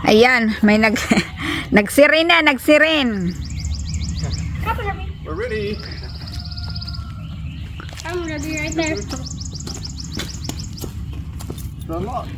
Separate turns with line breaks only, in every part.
Ayan, may nagsirin na, nagsirin.
We're ready.
I'm ready right there.
Unlock.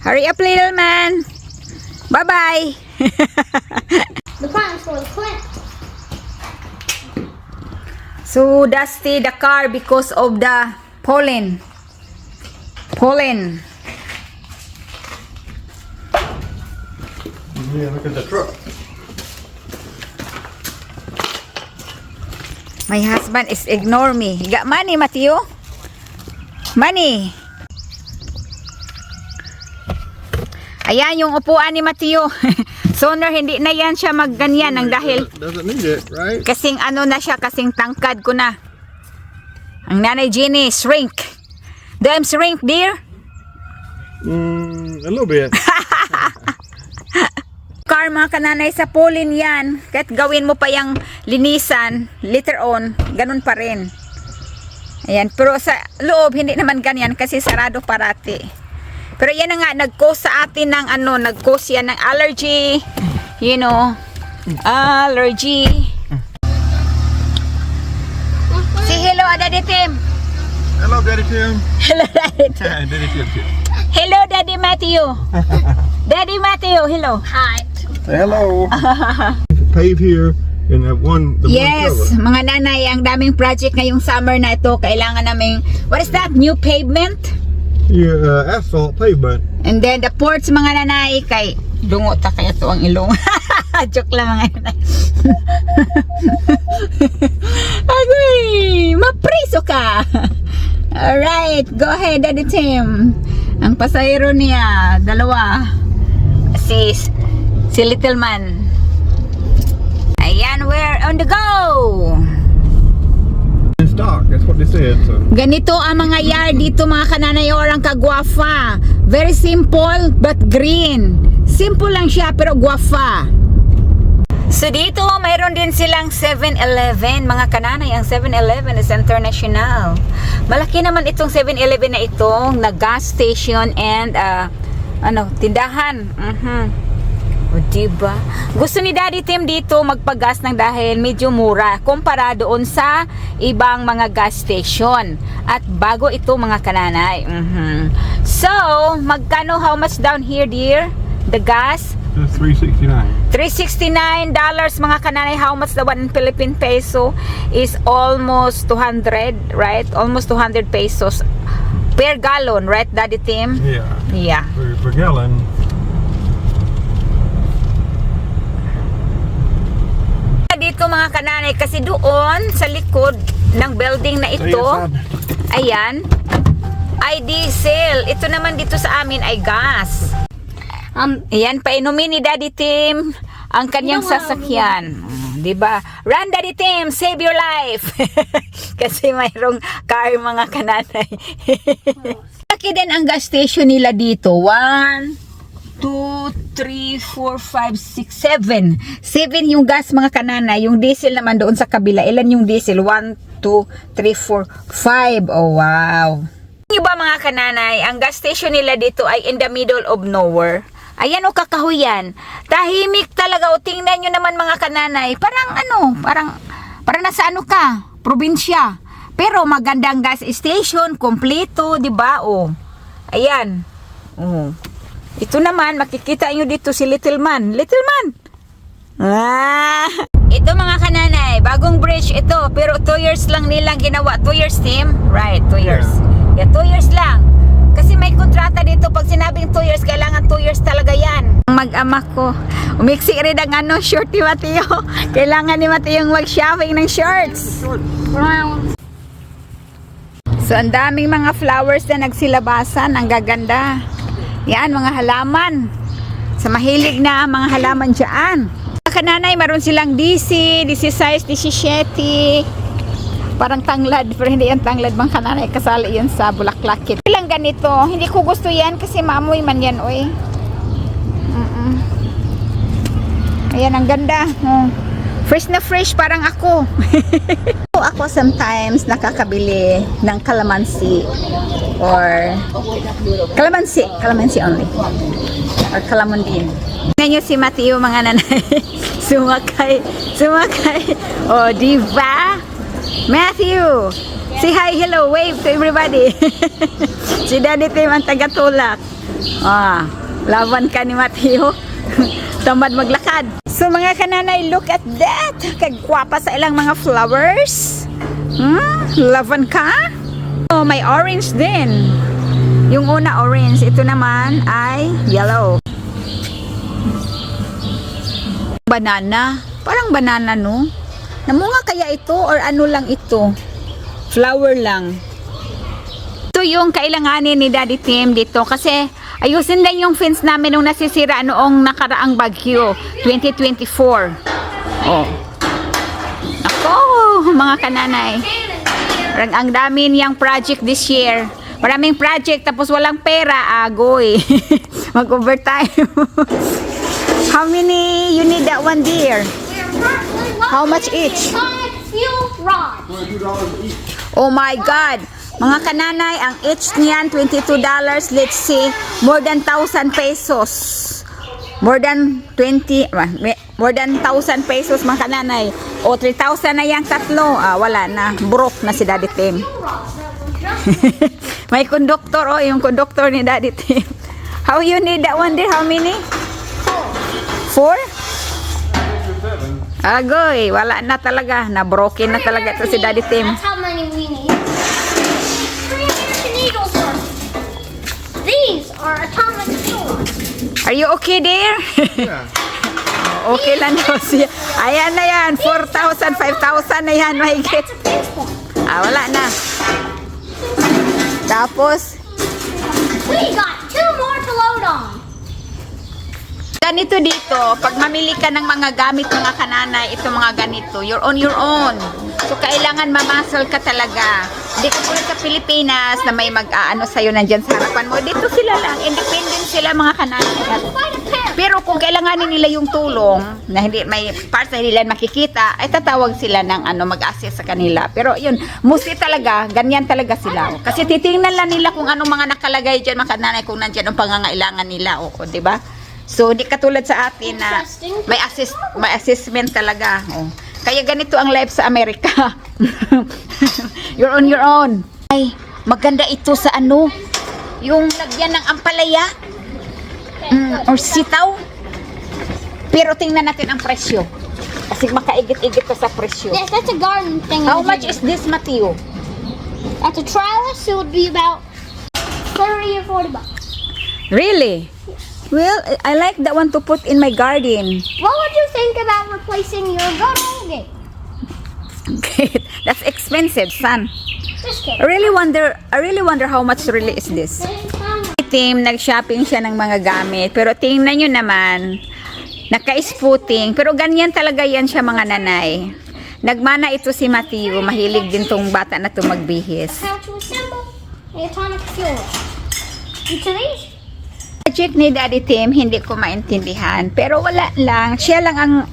Hurry up, little man. Bye-bye.
The front is full of clips.
So dusty the car because of the pollen. Pollen.
Yeah, look at the truck.
My husband is ignore me. You got money, Matthew? Money. Ayan yung upuan ni Matthew. Sooner hindi na yan siya magganyan ng dahil
Doesn't need it, right?
kasing ano na siya, kasing tangkad ko na. Ang nanay Jenny, shrink. Do I'm shrink, dear?
A little bit.
Car mga kananay sa pollen yan. Kahit gawin mo pa yung linisan, later on, ganun pa rin. Ayan, pero sa loob, hindi naman ganyan kasi sarado parati. Pero yan na nga, nag-cause sa atin ng ano, nag-cause yan ng allergy. You know, allergy. Say hello, Daddy Tim.
Hello, Daddy Tim.
Hello, Daddy Tim.
Daddy Tim.
Hello, Daddy Matthew. Daddy Matthew, hello.
Hi.
Say hello. Pave here and have the
Yes,
one cover.
mga nanay, ang daming project ngayong summer na ito. Kailangan naming, what is that? New pavement?
Yeah, asphalt pavement.
And then the ports mga nanay, kay dungo ta kaya to ang ilong. Joke lang mga nanay. Agay, mapriso ka. Alright, go ahead, Daddy Tim. Ang pasahero niya, dalawa. Si Little Man. Ayan, we're on the go.
In stock, that's what they said. So.
Ganito ang mga yard dito mga kananay orang kagwafa. Very simple but green. Simple lang siya pero gwafa. So dito mayroon din silang 7-Eleven mga kananay. Ang 7-Eleven is international. Malaki naman itong 7-Eleven na itong na gas station and tindahan. O diba? Gusto ni Daddy Tim dito magpagas ng dahil medyo mura kumpara doon sa ibang mga gas station. At bago ito mga kananay. So, magkano, how much down here dear? The gas?
Just $3.69.
$369 mga kananay. How much the one in Philippine peso is almost 200, right? Almost 200 pesos per gallon, right Daddy Tim?
Yeah.
Yeah.
Per gallon.
Dito mga kananay kasi doon sa likod ng building na ito, ayan, ay diesel. Ito naman dito sa amin ay gas. Ayan, painumin ni Daddy Tim ang kanyang sasakyan. Diba? Run Daddy Tim, save your life. Kasi mayroong car mga kananay. Laki din ang gas station nila dito. 1 2, 3, 4, 5, 6, 7. 7 yung gas mga kanana. Yung diesel naman doon sa kabila. Ilan yung diesel? 1, 2, 3, 4, 5. Oh wow. Yung ba mga kananay, ang gas station nila dito ay in the middle of nowhere. Ayan o kakahuyan. Tahimik talaga o tingnan nyo naman mga kananay. Parang nasa ano ka? Probinsya. Pero magandang gas station, kompleto, 'di ba? Oh. Ayan. Oh. Ito naman, makikita nyo dito si Little Man. Little Man! Ito mga kananay, bagong bridge ito. Pero 2 years lang nilang ginawa. 2 years, Tim? Right, 2 years. Yeah, 2 years lang. Kasi may kontrata dito. Pag sinabing 2 years, kailangan 2 years talaga yan. Mag-ama ko. Umiksi rin ang short ni Mateo. Kailangan ni Mateo yung mag-shopping ng shorts. So, ang daming mga flowers na nagsilabasan. Ang gaganda. Yan, mga halaman. Sa mahilig na mga halaman dyan. Mga kananay, maroon silang DC, DC size, DC 17. Parang tanglad, pero hindi yan tanglad mga kananay. Kasali yan sa bulaklakit. Ilang ganito. Hindi ko gusto yan kasi maamoy man yan, oy. Ayan, ang ganda. Fresh na fresh, parang ako. Ako sometimes nakakabili ng kalamansi or kalamansi only. Or kalamundin. Tingnan nyo si Matthew, mga nanay. Sumakay. O, diba? Matthew! Say hi, hello, wave to everybody. Si Daddy Tim ang tagatulak. Laban ka ni Matthew. Tamad maglakad. So mga kananay, look at that. Kagwapa sa ilang mga flowers. Laban ka? Oh, may orange din. Yung una orange, ito naman ay yellow. Banana. Parang banana, no? Namunga kaya ito or ano lang ito? Flower lang. Ito yung kailanganin ni Daddy Tim dito kasi ayusin din yung fence namin nung nasisira noong nakaraang bagyo 2024. Oh. Ako, mga kananay. Ang dami niyang project this year. Maraming project tapos walang pera, agoy. Mag-overtime. How many you need that one, dear? How much each? Oh my God. Mga kananay, ang each niyan, $22. Let's see, more than 1,000 pesos. More than 1,000 pesos, mga kananay. O, 3,000 na yung tatlo. Wala na. Broke na si Daddy Tim. May conductor, yung conductor ni Daddy Tim. How you need that one, dear? How many? 4? Agoy, wala na talaga. Na-broken na talaga ito si Daddy Tim.
That's how many we need. 300 needles are. These are atomic needles.
Are you okay, dear?
Yeah.
Okay lang daw siya. Ayan na yan. 4,000, 5,000 na yan. Mahigit.
That's a pinch point.
Wala na. Tapos,
We got 2 more to load on.
ganito dito, pag mamili ka ng mga gamit mga kananay, ito mga ganito, you're on your own. So, kailangan mamasal ka talaga. Hindi ka tulad sa Pilipinas na may mag-aano sa'yo nandyan sa harapan mo. Dito sila lang, independent sila mga kananay. Pero kung kailanganin nila yung tulong, na hindi may parts na nila makikita, ay tatawag sila ng mag-assist sa kanila. Pero yun, mostly talaga, ganyan talaga sila. Kasi titingnan lang nila kung anong mga nakalagay dyan mga kananay, kung nandyan ang pangangailangan nila. Di ba? So, di katulad sa atin na may assessment talaga. Kaya ganito ang life sa Amerika. You're on your own. Ay, maganda ito sa yung lagyan ng ampalaya or sitaw. Pero tingnan natin ang presyo. Kasi makaigit-igit to sa presyo.
Yes, that's a garden thing.
How much is this, Matthew?
At a trellis, it would be about 30 or 40 bucks.
Really? Well, I like that one to put in my garden.
What would you think about replacing your garden gate?
Okay, that's expensive, son.
Just kidding.
I really wonder how much really is this. Team, nag-shopping siya ng mga gamit. Pero tingnan nyo naman, naka-spooting. Pero ganyan talaga yan siya mga nanay. Nagmana ito si Matthew. Mahilig din tong bata na to magbihis.
How to assemble the atomic fuel. And today's
Project ni Daddy Tim, hindi ko maintindihan. Pero wala lang. Siya lang ang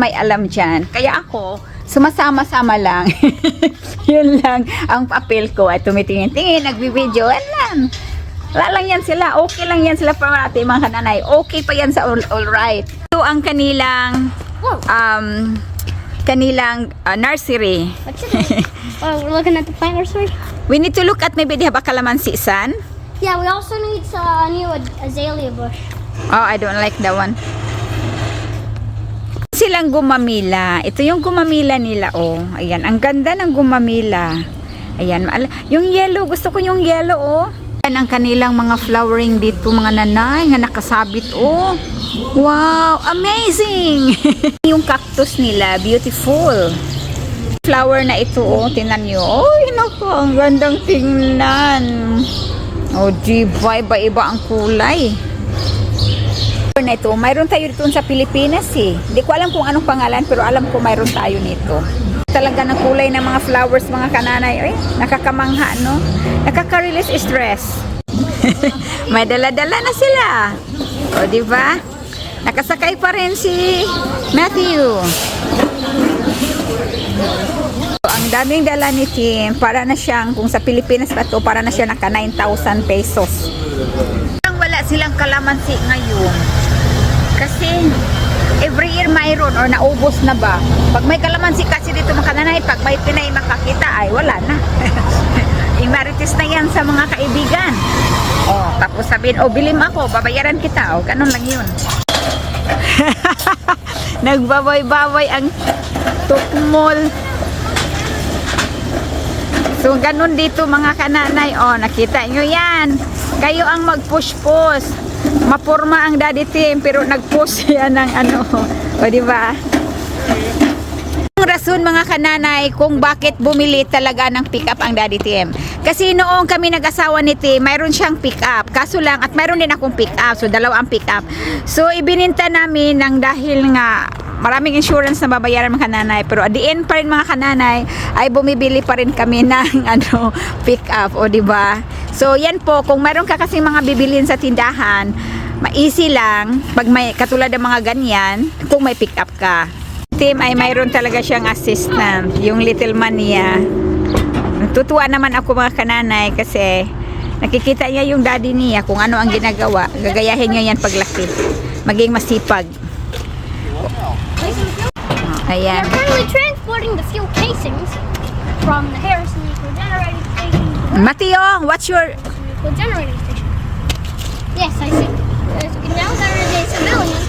may alam dyan. Kaya ako, sumasama-sama lang. Yun lang ang papel ko. At tumitingin-tingin, nagbibideo. Yan. Wala lang yan sila. Okay lang yan sila para ating mga kananay. Okay pa yan sa all right. Ito ang kanilang nursery.
what's it? Oh, we're looking at the plant nursery.
We need to look at maybe they have a calamansi, son.
Yeah, we also need a new azalea bush.
Oh, I don't like that one. Silang gumamila. Ito yung gumamila nila, oh. Ayan, ang ganda ng gumamila. Ayan, yung yellow, gusto ko yung yellow, oh. Ayan ang kanilang mga flowering dito, mga nanay, nga nakasabit, oh. Wow, amazing! Yung cactus nila, beautiful. Flower na ito, oh, tingnan nyo. Oh, naku, ang gandang tingnan. Oh, diba, iba-iba ang kulay. Na ito, mayroon tayo dito sa Pilipinas eh. Hindi ko alam kung anong pangalan, pero alam ko mayroon tayo nito. Talaga ng kulay ng mga flowers, mga kananay. Ay, nakakamangha, no? Nakaka-release stress. May dala-dala na sila. O, diba? Nakasakay pa rin si Matthew. Ang daming dala ni Tim, para na siyang, kung sa Pilipinas ba to, para na siya naka 9,000 pesos. Wala silang kalamansi ngayon. Kasi, every year mayroon or naubos na ba? Pag may kalamansi kasi dito mga kananay, pag may Pinay makakita, ay wala na. Imarites na yan sa mga kaibigan. Oh, tapos sabihin, oh, bilim ako, babayaran kita. Oh, ganun lang yun. Nagbabay-babay ang tukmol. So, ganun dito mga kananay. Oh, nakita nyo yan. Kayo ang mag-push-push. Mapurma ang Daddy Tim, pero nag-push yan ng ano. O, diba? Ang rason mga kananay kung bakit bumili talaga ng pick-up ang Daddy Tim. Kasi noong kami nag-asawa ni Tim, mayroon siyang pick-up. Kaso lang, at mayroon din akong pick-up. So, dalawa ang pick-up. So, ibininta namin ng dahil nga maraming insurance na babayaran mga kananay, pero at the end pa rin mga kananay ay bumibili pa rin kami ng ano, pick up, o di ba? So yan po, kung meron ka kasing mga bibilin sa tindahan, ma-easy lang pag may katulad ng mga ganyan kung may pick up ka. Tim ay mayroon talaga siyang assistant, yung little man niya. Natutuwa naman ako mga kananay kasi nakikita niya yung daddy niya kung ano ang ginagawa. Gagayahin niya yan paglaki, maging masipag. Ayan.
They're currently transporting the fuel casings from the Harrison Nuclear Generating Station to the
Mateo, what's your...
Nuclear Generating Station. Yes, I see. Now there is a civilian